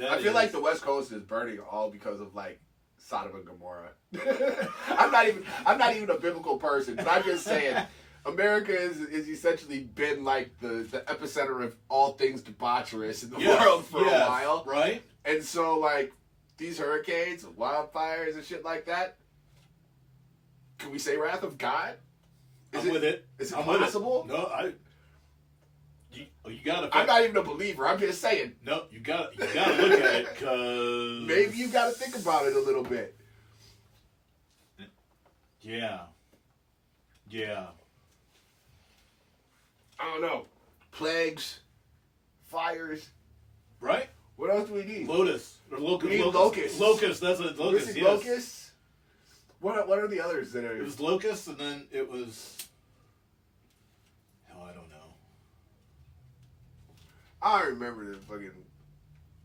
I feel like the West Coast is burning all because of like Sodom and Gomorrah. I'm not even a biblical person, but I'm just saying America is essentially been like the epicenter of all things debaucherous in the world for a while. Right? And so like these hurricanes, wildfires and shit like that, can we say wrath of God? With it. Is it possible? No, you gotta. I'm not even a believer. I'm just saying. No, you gotta look at it because maybe you gotta think about it a little bit. Yeah. I don't know. Plagues, fires. Right. What else do we need? Lotus. Or locust. We need locusts. Locust. That's a locust. Yes. Locusts. What are the others that are? It was locusts, and then it was. Hell, I don't know. I remember the fucking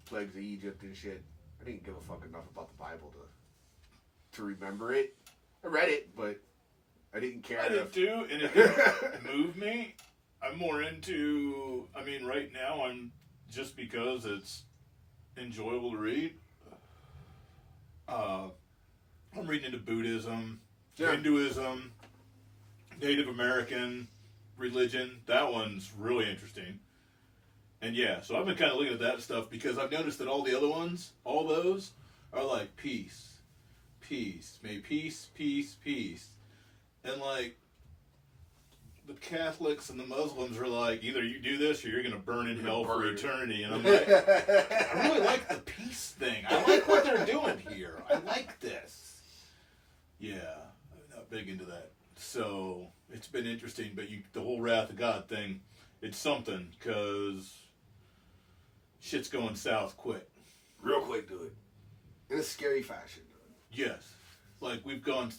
plagues of Egypt and shit. I didn't give a fuck enough about the Bible to remember it. I read it, but I didn't care. I did too, and it didn't move me. I'm more into. I mean, right now I'm just because it's enjoyable to read. I'm reading into Buddhism, Hinduism, Native American religion. That one's really interesting. And yeah, so I've been kind of looking at that stuff because I've noticed that all the other ones, all those, are like peace. May peace. And like, the Catholics and the Muslims are like, either you do this or you're going to burn in hell for eternity. And I'm like, I really like the peace thing. I like what they're doing here. I like this. Yeah, I'm not big into that. So, it's been interesting, but the whole wrath of God thing, it's something, because shit's going south quick. Real quick, dude. In a scary fashion, dude. Yes. Like, we've gone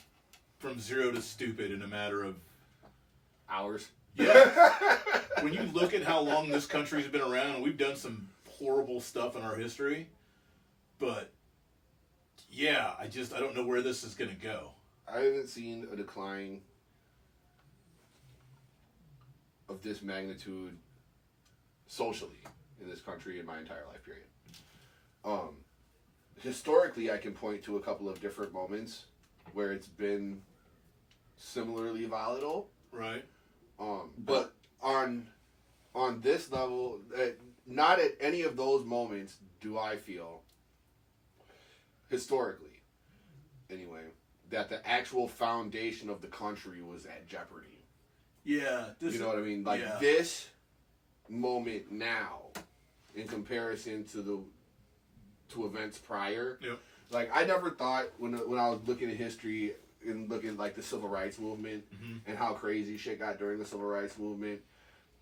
from zero to stupid in a matter of hours. Yeah. When you look at how long this country's been around, we've done some horrible stuff in our history. But, yeah, I don't know where this is going to go. I haven't seen a decline of this magnitude socially in this country in my entire life period. Historically, I can point to a couple of different moments where it's been similarly volatile. Right. But on this level, not at any of those moments do I feel, historically, anyway, that the actual foundation of the country was at jeopardy. Yeah. You know what I mean? Like this moment now, in comparison to events prior. Yep. Like I never thought when I was looking at history and looking at like the civil rights movement and how crazy shit got during the civil rights movement,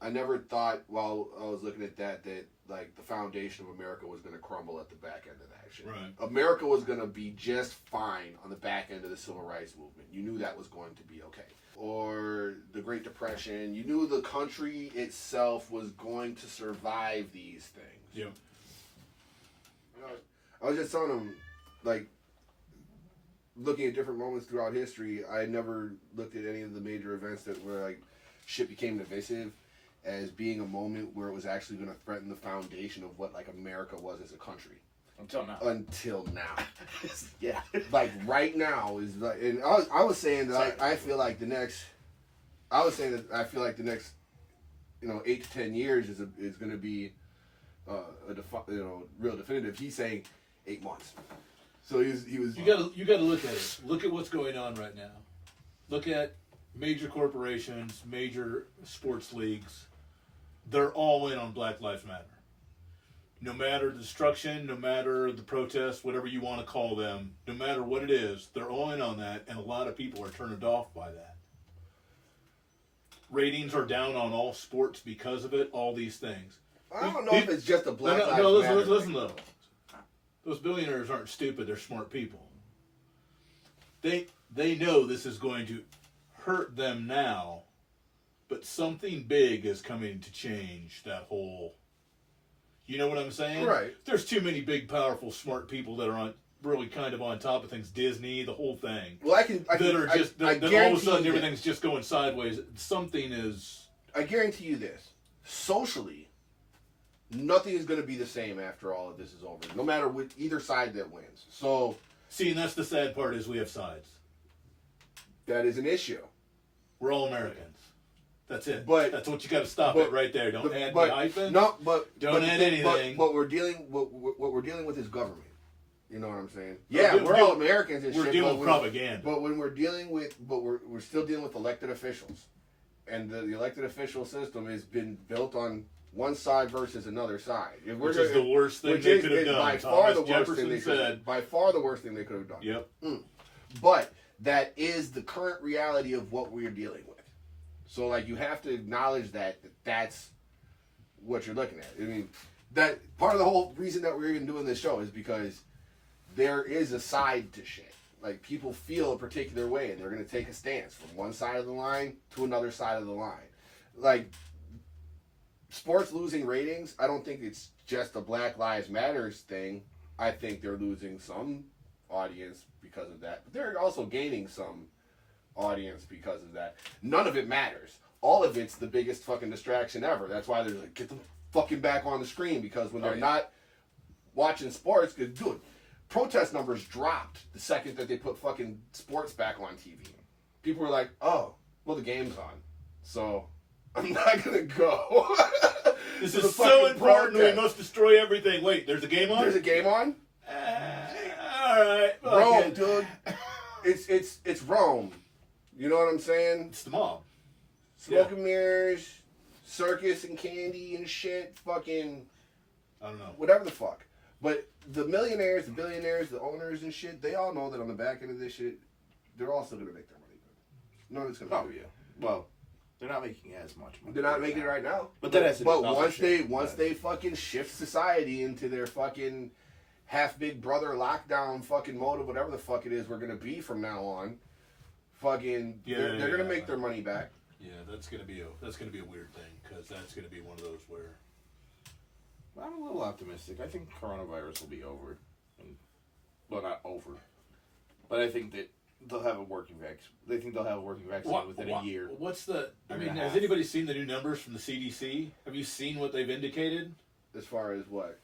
I never thought while I was looking at that like the foundation of America was going to crumble at the back end of that shit. Right. America was going to be just fine on the back end of the civil rights movement. You knew that was going to be okay. Or the Great Depression, you knew the country itself was going to survive these things. Yep. I was just telling them, like, looking at different moments throughout history, I never looked at any of the major events that were, like, shit became divisive as being a moment where it was actually going to threaten the foundation of what, like, America was as a country. Until now. Yeah. Like, right now is, like, and I was saying that I feel like the next, I you know, 8 to 10 years is going to be real definitive. He's saying 8 months. So he was. You got to look at it. Look at what's going on right now. Look at major corporations, major sports leagues. They're all in on Black Lives Matter. No matter the destruction, no matter the protests, whatever you want to call them, no matter what it is, they're all in on that, and a lot of people are turned off by that. Ratings are down on all sports because of it, all these things. I don't know if it's just a Black Lives Matter. Listen though. Those billionaires aren't stupid, they're smart people. They know this is going to hurt them now, but something big is coming to change that whole... You know what I'm saying? Right. There's too many big, powerful, smart people that are really kind of on top of things. Disney, the whole thing. Well, I all of a sudden everything's just going sideways. Something is... I guarantee you this. Socially, nothing is going to be the same after all of this is over, no matter what either side that wins. So, see, and that's the sad part is we have sides. That is an issue. We're all Americans. That's it. But that's what you got to stop it right there. Don't add the hyphen. No, don't add anything. But we're dealing. What we're dealing with is government. You know what I'm saying? Yeah, we're all Americans and we're shit. Dealing with propaganda. But when we're dealing with, we're still dealing with elected officials, and the elected official system has been built on one side versus another side. Which is the worst thing they could have done. By far the worst thing they could. By far the worst thing they could have done. Yep. But that is the current reality of what we're dealing with. So, like, you have to acknowledge that's what you're looking at. I mean, that part of the whole reason that we're even doing this show is because there is a side to shit. Like, people feel a particular way, and they're going to take a stance from one side of the line to another side of the line. Like, sports losing ratings, I don't think it's just a Black Lives Matters thing. I think they're losing some audience because of that. But they're also gaining some audience because of that. None of it matters. All of it's the biggest fucking distraction ever. That's why they're like, get them fucking back on the screen, because when they're not watching sports, because, dude, protest numbers dropped the second that they put fucking sports back on TV. People were like, oh, well, the game's on, so I'm not gonna go. This is so important. We must destroy everything. Wait, there's a game on? There's a game on? All right. Rome, dude. It's Rome. You know what I'm saying? It's the mob. Smoke and mirrors, circus and candy and shit. Fucking, I don't know. Whatever the fuck. But the millionaires, the billionaires, the owners and shit, they all know that on the back end of this shit, they're all still gonna make their money good. No, it's gonna. Oh yeah. Well, they're not making as much money. They're not making it right now. But that has to do with once they fucking shift society into their fucking half Big Brother lockdown fucking mode of whatever the fuck it is we're gonna be from now on, fucking they're gonna make their money back. Yeah, that's gonna be a weird thing, because that's gonna be one of those where I'm a little optimistic. I think coronavirus will be over. Well, not over, but I think that they'll have a working vaccine. They think they'll have a working vaccine within a year. What's the? I mean, has anybody seen the new numbers from the CDC? Have you seen what they've indicated? As far as what?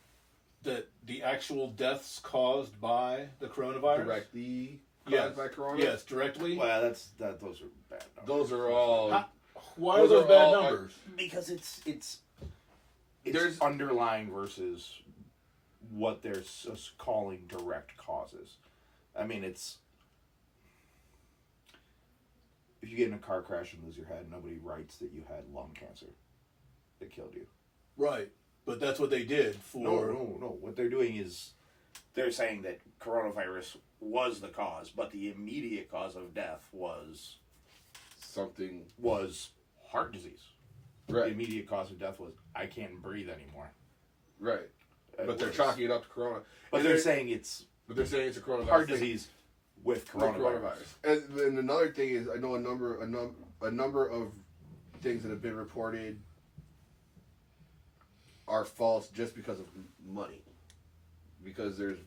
That the actual deaths caused by the coronavirus? Directly caused by corona? Yes, directly. Well, those are bad numbers. Those are all. Why are those bad numbers? Because it's underlying versus what they're calling direct causes. I mean, it's if you get in a car crash and lose your head, nobody writes that you had lung cancer that killed you. Right. But that's what they did for... No. What they're doing is they're saying that coronavirus was the cause, but the immediate cause of death was heart disease. Right. The immediate cause of death was, I can't breathe anymore. Right. But they're chalking it up to corona. But they're saying it's a coronavirus. Heart disease with coronavirus. And another thing is, I know a number of things that have been reported are false just because of money. Because there's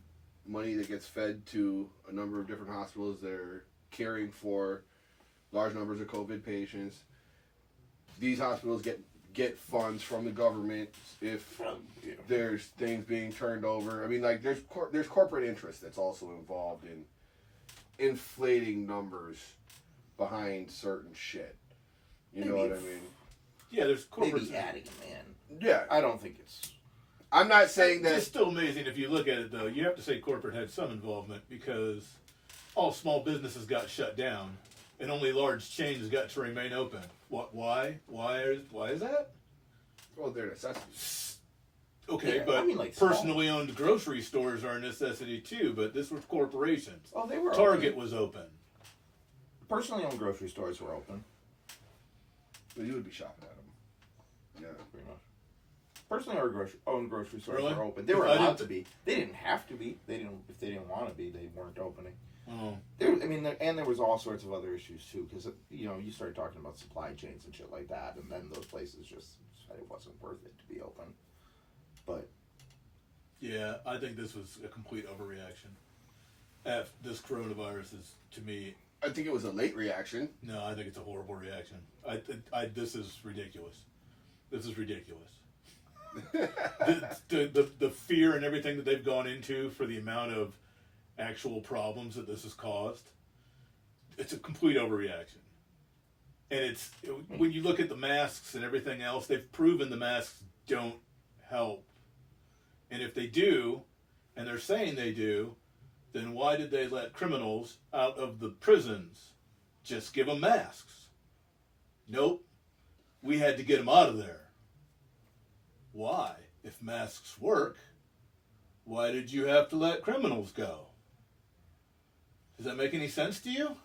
money that gets fed to a number of different hospitals that are caring for large numbers of COVID patients. These hospitals get funds from the government if there's things being turned over. I mean, like, there's corporate interest that's also involved in inflating numbers behind certain shit. You know what I mean? Yeah, there's corporate... Maybe adding them in. Yeah. I don't think it's... I'm not saying that... It's still amazing if you look at it, though. You have to say corporate had some involvement, because all small businesses got shut down, and only large chains got to remain open. What? Why? Why is that? Well, they're necessities. Okay, Yeah, but I mean, like, personally owned grocery stores are a necessity too, but this was corporations. Oh, they were Target open. was open. Personally owned grocery stores were open. Well, you would be shopping at them. Yeah. Pretty much. Personally owned grocery stores Really? were open. They were allowed to be. They didn't have to be. If they didn't want to be, they weren't opening. Oh. There was all sorts of other issues too, because you started talking about supply chains and shit like that, and then those places just said it wasn't worth it to be open. But yeah, I think this was a complete overreaction. This coronavirus is, to me... I think it was a late reaction. No, I think it's a horrible reaction. This is ridiculous. This is ridiculous. the fear and everything that they've gone into for the amount of actual problems that this has caused, it's a complete overreaction. And when you look at the masks and everything else, they've proven the masks don't help. And if they do, and they're saying they do, then why did they let criminals out of the prisons? Just give them masks. Nope. We had to get them out of there. Why? If masks work, why did you have to let criminals go? Does that make any sense to you?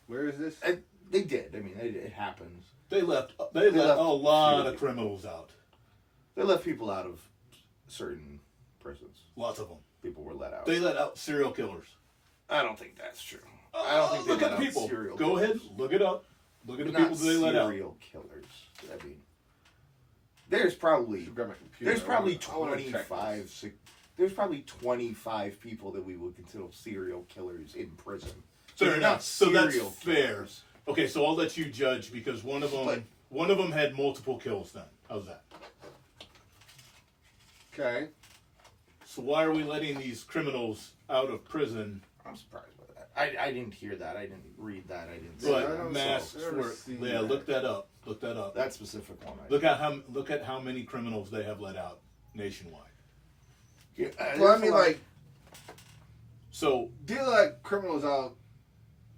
Where is this? They did. I mean, it happens. They let a lot of criminals out. They let people out of certain prisons. Lots of them. People were let out. They let out serial killers. I don't think that's true. I don't think they look let at out people. serial Go killers. ahead, look it up. Look at the Not people that they let out. Serial killers. I mean, there's probably Grab my computer. there's probably I wanna check this. there's probably 25 people that we would consider serial killers in prison. Fair they're enough. not So that's serial fair. killers. Okay, so I'll let you judge because one of them had multiple kills then. How's that? Okay. So why are we letting these criminals out of prison? I'm surprised by that. I didn't hear that. I didn't read that. I didn't see Yeah, I But don't masks know. I've never were. seen Yeah, that. look that up. Look that up. that specific one. Look at how many criminals they have let out nationwide. Yeah, Well, I mean, like, So they let criminals out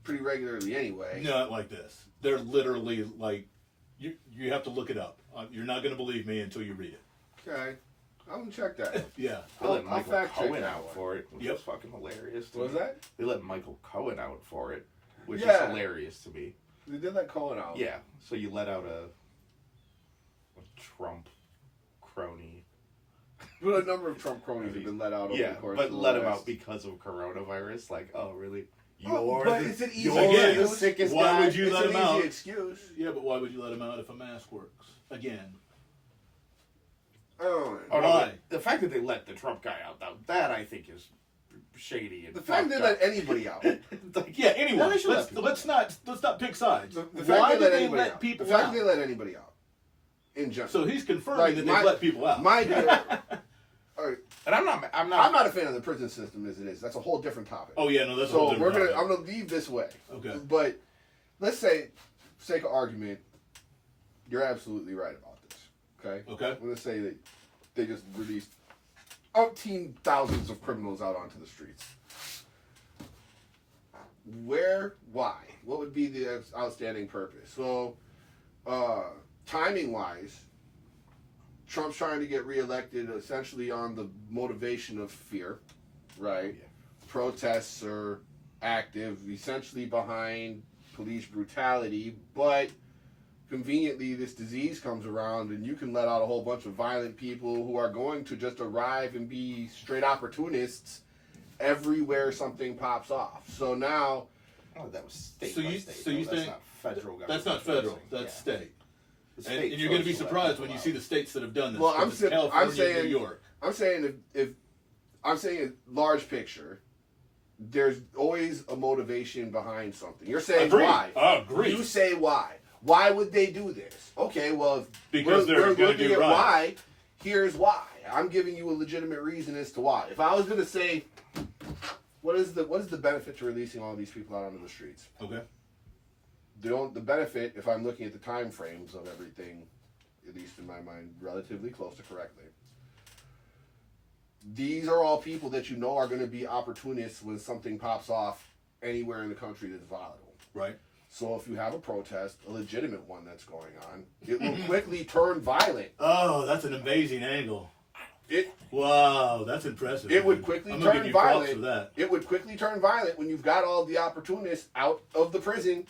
pretty regularly anyway. not like this. They're literally like you have to look it up. You're not going to believe me until you read it. Okay. I'm gonna check that. Yeah. they let I'll Michael fact check Cohen that out one. for it, which Yep. is fucking hilarious. To What was me. that? They let Michael Cohen out for it, which Yeah. is hilarious to me. They did let Cohen out. Yeah, so you let out a Trump crony. But a number of Trump cronies have been let out over Yeah, the course but of the let him last- out because of coronavirus. Like, oh, really? Oh, but it's an easy you're Again, the excuse. sickest why guy. would you It's let an him easy out? excuse. Yeah, but why would you let them out if a mask works? Again. Oh, Why? no, the fact that they let the Trump guy out, that I think is shady. And The fact they fucked let up. anybody out. Like, Yeah. Anyway, Yeah, they should let people let's not pick sides. The fact Why they did they anybody let out. people The fact out? they let anybody out. In general. So he's confirming Like, that my- they've let people out. My all right. and I'm not. I'm not a fan of the prison system as it is. That's a whole different topic. Oh yeah, no, that's a whole So different topic. I'm gonna leave this way. Okay. But let's say, for sake of argument, you're absolutely right about this. Okay. Okay. I'm gonna say that they just released umpteen thousands of criminals out onto the streets. Where? Why? What would be the outstanding purpose? So, timing wise, Trump's trying to get reelected essentially on the motivation of fear, right? Yeah. Protests are active, essentially behind police brutality, but conveniently this disease comes around and you can let out a whole bunch of violent people who are going to just arrive and be straight opportunists everywhere something pops off. So now... Oh, that was state So by you- state. so you though. That's think- not federal government. That's not federal. choosing. That's Yeah. state. The state And you're going to be chose to let surprised people when you out. see the states that have done this. Well, 'cause I'm it's saying- California, I'm saying- New York. I'm saying if I'm saying large picture, there's always a motivation behind something. You're saying Agreed. why? Agreed. You say why. Why would they do this? Okay, well, if Because they're we're gonna looking do at right. why, here's why. I'm giving you a legitimate reason as to why. If I was going to say, what is the benefit to releasing all these people out onto the streets? Okay. The benefit, if I'm looking at the time frames of everything, at least in my mind, relatively close to correctly. These are all people that you know are going to be opportunists when something pops off anywhere in the country that's volatile. Right. So if you have a protest, a legitimate one that's going on, it will quickly turn violent. Oh, that's an amazing angle. It Wow, that's impressive. it would quickly I'm gonna give turn you props violent. for that. It would quickly turn violent when you've got all the opportunists out of the prison,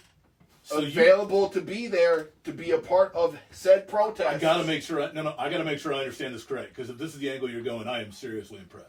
So available to be there to be a part of said protest. I gotta make sure. I gotta make sure I understand this correct. Because if this is the angle you're going, I am seriously impressed.